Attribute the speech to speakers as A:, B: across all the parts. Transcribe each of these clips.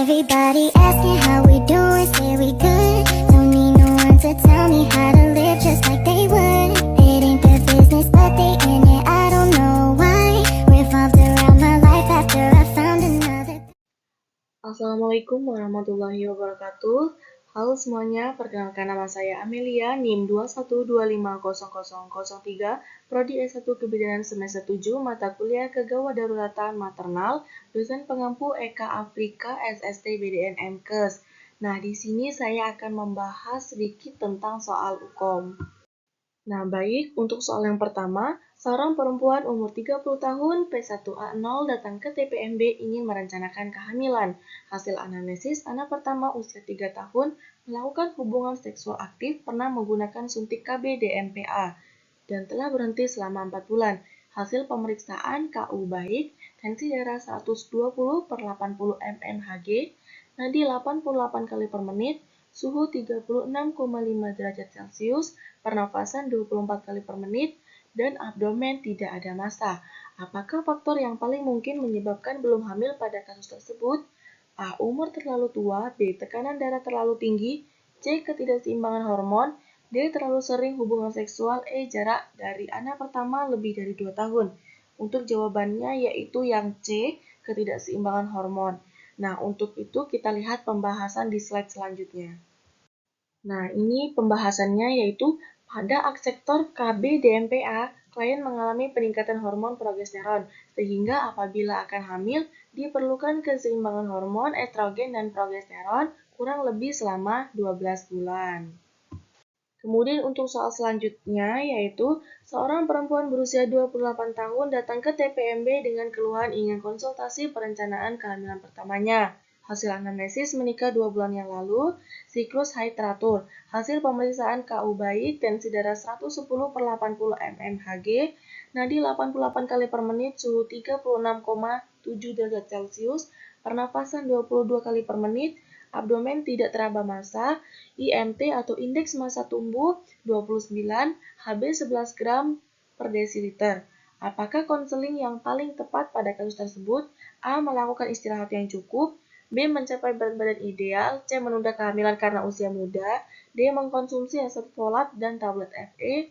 A: Everybody asking how we doing, say we good. Don't need no one to tell me how to live just like they would. It ain't their business, but they in it, I don't know why. Revolved around my life after I found another.
B: Assalamualaikum warahmatullahi wabarakatuh. Halo semuanya, perkenalkan nama saya Amelia, NIM 212500003, Prodi S1 Kebidanan semester 7, mata kuliah Kegawadaruratan Maternal, dosen pengampu EK Afrika SST BDN MKes. Nah, di sini saya akan membahas sedikit tentang soal UKOM. Nah, baik, untuk soal yang pertama, seorang perempuan umur 30 tahun P1A0 datang ke TPMB ingin merencanakan kehamilan. Hasil anamnesis, anak pertama usia 3 tahun melakukan hubungan seksual aktif pernah menggunakan suntik KB DMPA dan telah berhenti selama 4 bulan. Hasil pemeriksaan KU baik, tensi darah 120/80 mmHg, nadi 88 kali per menit, suhu 36,5 derajat Celcius, pernafasan 24 kali per menit, dan abdomen tidak ada massa. Apakah faktor yang paling mungkin menyebabkan belum hamil pada kasus tersebut? A. Umur terlalu tua, B. Tekanan darah terlalu tinggi, C. Ketidakseimbangan hormon, D. Terlalu sering hubungan seksual, E. Jarak dari anak pertama lebih dari 2 tahun. Untuk jawabannya yaitu yang C. Ketidakseimbangan hormon. Nah, untuk itu kita lihat pembahasan di slide selanjutnya. Nah, ini pembahasannya yaitu pada akseptor KB DMPA, klien mengalami peningkatan hormon progesteron, sehingga apabila akan hamil, diperlukan keseimbangan hormon estrogen dan progesteron kurang lebih selama 12 bulan. Kemudian untuk soal selanjutnya yaitu seorang perempuan berusia 28 tahun datang ke TPMB dengan keluhan ingin konsultasi perencanaan kehamilan pertamanya. Hasil anamnesis menikah 2 bulan yang lalu, siklus haid teratur. Hasil pemeriksaan KU baik, tensi darah 110/80 mmHg, nadi 88 kali per menit, suhu 36,7 derajat Celcius, pernafasan 22 kali per menit, abdomen tidak teraba massa, IMT atau indeks massa tubuh 29, HB 11 gram per desiliter. Apakah konseling yang paling tepat pada kasus tersebut? A. Melakukan istirahat yang cukup, B. Mencapai berat badan ideal, C. Menunda kehamilan karena usia muda, D. Mengkonsumsi asam folat dan tablet Fe,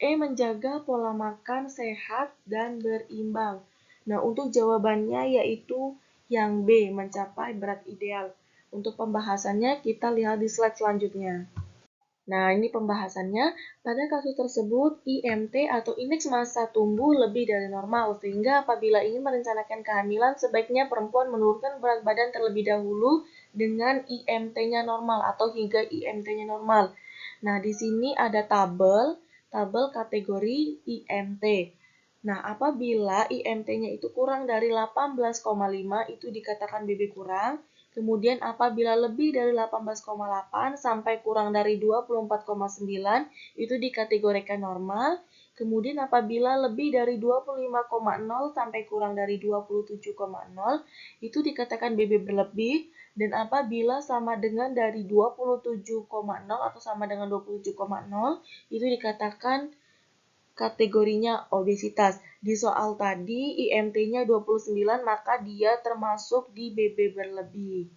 B: E. Menjaga pola makan sehat dan berimbang. Nah, untuk jawabannya yaitu yang B. Mencapai berat ideal. Untuk pembahasannya, kita lihat di slide selanjutnya. Nah, ini pembahasannya. Pada kasus tersebut, IMT atau indeks massa tubuh lebih dari normal, sehingga apabila ingin merencanakan kehamilan, sebaiknya perempuan menurunkan berat badan terlebih dahulu dengan IMT-nya normal atau hingga IMT-nya normal. Nah, di sini ada tabel kategori IMT. Nah, apabila IMT-nya itu kurang dari 18,5 itu dikatakan BB kurang. Kemudian apabila lebih dari 18,8 sampai kurang dari 24,9 itu dikategorikan normal. Kemudian apabila lebih dari 25,0 sampai kurang dari 27,0 itu dikatakan BB berlebih. Dan apabila sama dengan dari 27,0 atau sama dengan 27,0 itu dikatakan kategorinya obesitas. Di soal tadi IMT-nya 29 maka dia termasuk di BB berlebih.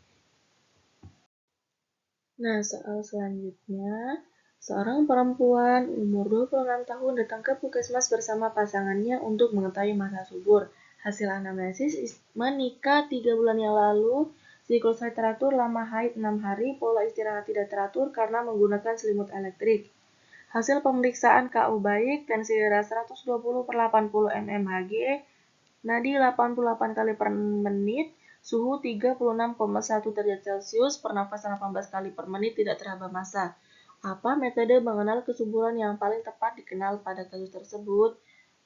B: Nah, soal selanjutnya, seorang perempuan umur 26 tahun datang ke puskesmas bersama pasangannya untuk mengetahui masa subur. Hasil anamnesis menikah 3 bulan yang lalu, siklus haid teratur, lama haid 6 hari, pola istirahat tidak teratur karena menggunakan selimut elektrik. Hasil pemeriksaan KU baik, tensi darah 120/80 mmHg, nadi 88 kali per menit, suhu 36,1 derajat Celcius, pernafasan 18 kali per menit, tidak teraba massa. Apa metode mengenal kesuburan yang paling tepat dikenal pada kasus tersebut?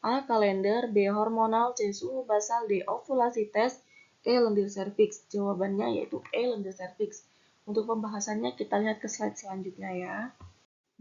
B: A. Kalender, B. Hormonal, C. Suhu basal, D. Ovulasi tes, E. Lendir serviks. Jawabannya yaitu E. Lendir serviks. Untuk pembahasannya kita lihat ke slide selanjutnya ya.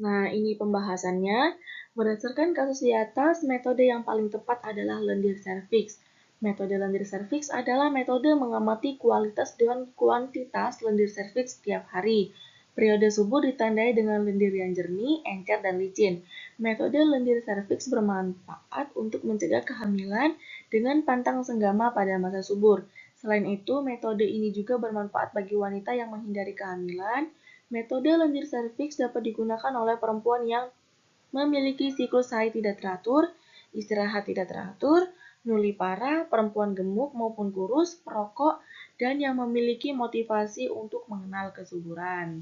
B: Nah, ini pembahasannya. Berdasarkan kasus di atas, metode yang paling tepat adalah lendir serviks. Metode lendir serviks adalah metode mengamati kualitas dan kuantitas lendir serviks setiap hari. Periode subur ditandai dengan lendir yang jernih, encer, dan licin. Metode lendir serviks bermanfaat untuk mencegah kehamilan dengan pantang senggama pada masa subur, Selain itu, metode ini juga bermanfaat bagi wanita yang menghindari kehamilan. Metode lendir serviks dapat digunakan oleh perempuan yang memiliki siklus haid tidak teratur, istirahat tidak teratur, nulipara, perempuan gemuk maupun kurus, perokok, dan yang memiliki motivasi untuk mengenal kesuburan.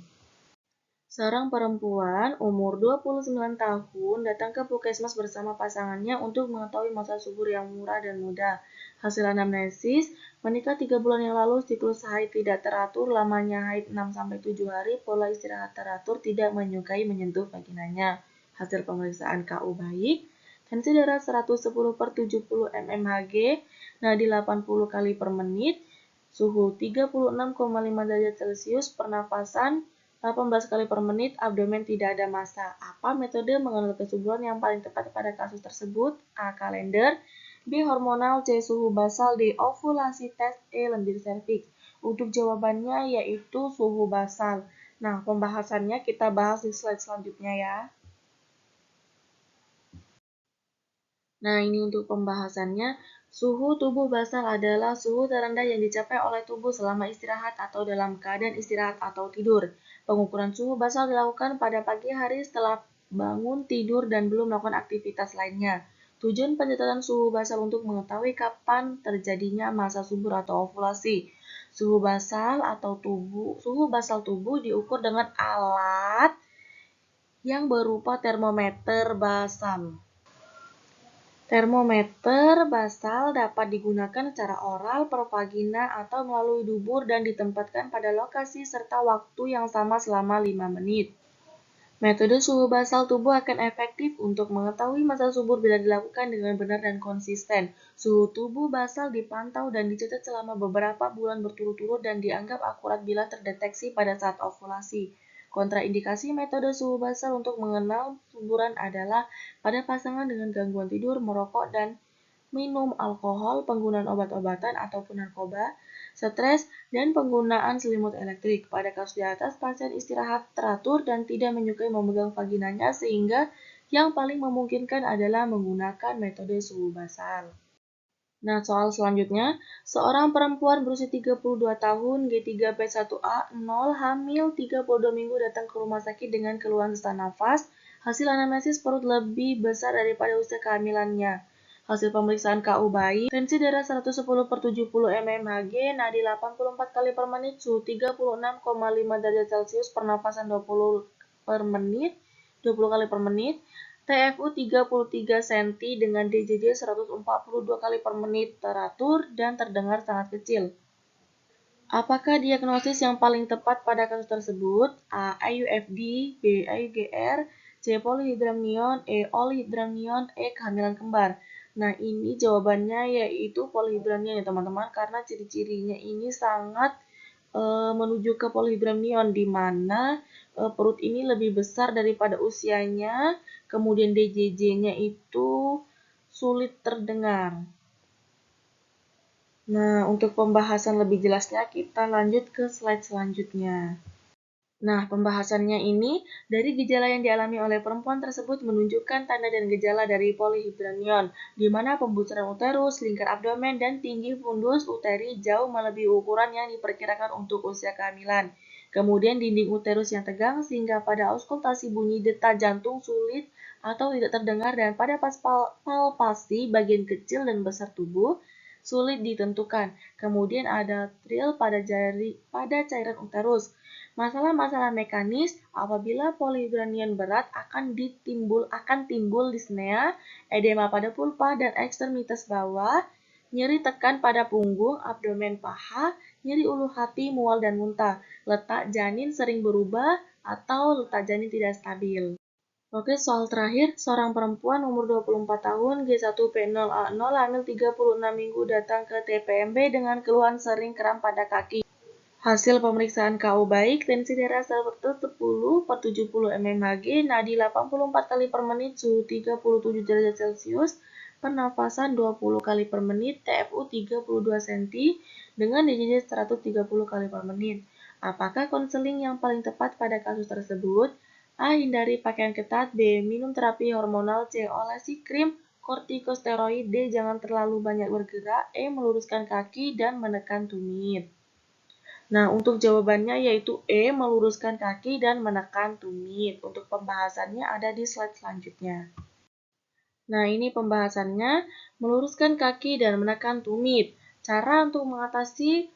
B: Seorang perempuan umur 29 tahun datang ke puskesmas bersama pasangannya untuk mengetahui masa subur yang murah dan mudah. Hasil anamnesis, menikah 3 bulan yang lalu, siklus haid tidak teratur, lamanya haid 6-7 hari, pola istirahat teratur, tidak menyukai menyentuh vaginanya. Hasil pemeriksaan KU baik, tensi darah 110/70 mmHg, nadi 80 kali per menit, suhu 36,5 derajat Celcius, pernafasan 18 kali per menit, abdomen tidak ada massa. Apa metode mengenal kesuburan yang paling tepat pada kasus tersebut? A. Kalender, B. Hormonal, C. Suhu basal, D. Ovulasi tes, E. Lendir serviks. Untuk jawabannya yaitu suhu basal. Nah, pembahasannya kita bahas di slide selanjutnya ya. Nah, ini untuk pembahasannya. Suhu tubuh basal adalah suhu terendah yang dicapai oleh tubuh selama istirahat atau dalam keadaan istirahat atau tidur. Pengukuran suhu basal dilakukan pada pagi hari setelah bangun tidur dan belum melakukan aktivitas lainnya. Tujuan pencatatan suhu basal untuk mengetahui kapan terjadinya masa subur atau ovulasi. Suhu basal tubuh diukur dengan alat yang berupa termometer basal. Termometer basal dapat digunakan secara oral, per vagina, atau melalui dubur dan ditempatkan pada lokasi serta waktu yang sama selama 5 menit. Metode suhu basal tubuh akan efektif untuk mengetahui masa subur bila dilakukan dengan benar dan konsisten. Suhu tubuh basal dipantau dan dicatat selama beberapa bulan berturut-turut dan dianggap akurat bila terdeteksi pada saat ovulasi. Kontraindikasi metode suhu basal untuk mengenal suburan adalah pada pasangan dengan gangguan tidur, merokok dan minum alkohol, penggunaan obat-obatan ataupun narkoba, stres, dan penggunaan selimut elektrik. Pada kasus di atas, pasien istirahat teratur dan tidak menyukai memegang vaginanya sehingga yang paling memungkinkan adalah menggunakan metode suhu basal. Nah, soal selanjutnya, seorang perempuan berusia 32 tahun, G3P1A, 0, hamil 32 minggu datang ke rumah sakit dengan keluhan sesak nafas. Hasil anamnesis perut lebih besar daripada usia kehamilannya. Hasil pemeriksaan KU baik, tensi darah 110/70 mmHg, nadi 84 kali per menit, suhu 36,5 derajat Celcius, pernafasan 20 kali per menit, TFU 33 cm dengan DJJ 142 kali per menit, teratur dan terdengar sangat kecil. Apakah diagnosis yang paling tepat pada kasus tersebut? A. IUFD, B. IUGR, C. Polyhydramnion, E. Olighdramnion, E. Kehamilan kembar. Nah, ini jawabannya yaitu polyhydramnion ya teman-teman, karena ciri-cirinya ini sangat menuju ke polyhydramnion, di mana perut ini lebih besar daripada usianya, kemudian DJJ-nya itu sulit terdengar. Nah, untuk pembahasan lebih jelasnya kita lanjut ke slide selanjutnya. Nah, pembahasannya ini dari gejala yang dialami oleh perempuan tersebut menunjukkan tanda dan gejala dari polyhydramnion, di mana pembusuran uterus, lingkar abdomen, dan tinggi fundus uteri jauh melebihi ukuran yang diperkirakan untuk usia kehamilan. Kemudian dinding uterus yang tegang sehingga pada auskultasi bunyi detak jantung sulit atau tidak terdengar, dan pada palpasi bagian kecil dan besar tubuh sulit ditentukan. Kemudian ada trill pada cairan uterus. Masalah-masalah mekanis apabila polyhydramnion berat akan timbul dyspnea, edema pada pulpa dan ekstremitas bawah, nyeri tekan pada punggung, abdomen, paha, nyeri ulu hati, mual dan muntah. Letak janin sering berubah atau letak janin tidak stabil. Oke, soal terakhir, seorang perempuan umur 24 tahun, G1P0A0, hamil 36 minggu datang ke TPMB dengan keluhan sering kram pada kaki. Hasil pemeriksaan KU baik, tensi darah 110/70 mmHg, nadi 84 kali per menit, suhu 37 derajat Celcius, pernafasan 20 kali per menit, TFU 32 cm dengan DJJ 130 kali per menit. Apakah konseling yang paling tepat pada kasus tersebut? A. Hindari pakaian ketat, B. Minum terapi hormonal, C. Olesi krim kortikosteroid. D. Jangan terlalu banyak bergerak. E. Meluruskan kaki dan menekan tumit. Nah, untuk jawabannya yaitu E. Meluruskan kaki dan menekan tumit. Untuk pembahasannya ada di slide selanjutnya. Nah, ini pembahasannya meluruskan kaki dan menekan tumit. Cara untuk mengatasi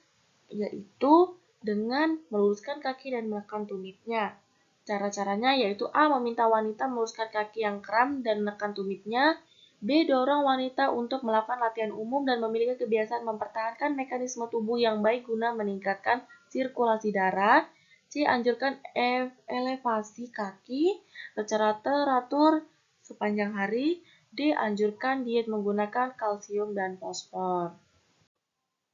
B: yaitu dengan meluruskan kaki dan menekan tumitnya. Cara-caranya yaitu A. Meminta wanita meluruskan kaki yang kram dan menekan tumitnya. B. Dorong wanita untuk melakukan latihan umum dan memiliki kebiasaan mempertahankan mekanisme tubuh yang baik guna meningkatkan sirkulasi darah. C. Anjurkan elevasi kaki secara teratur sepanjang hari. D. Anjurkan diet menggunakan kalsium dan fosfor.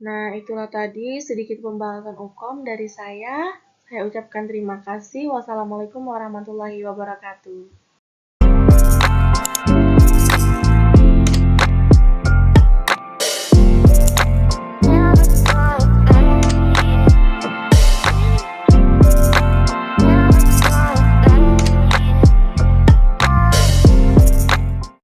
B: Nah, itulah tadi sedikit pembahasan hukum dari saya. Saya ucapkan terima kasih. Wassalamualaikum warahmatullahi wabarakatuh.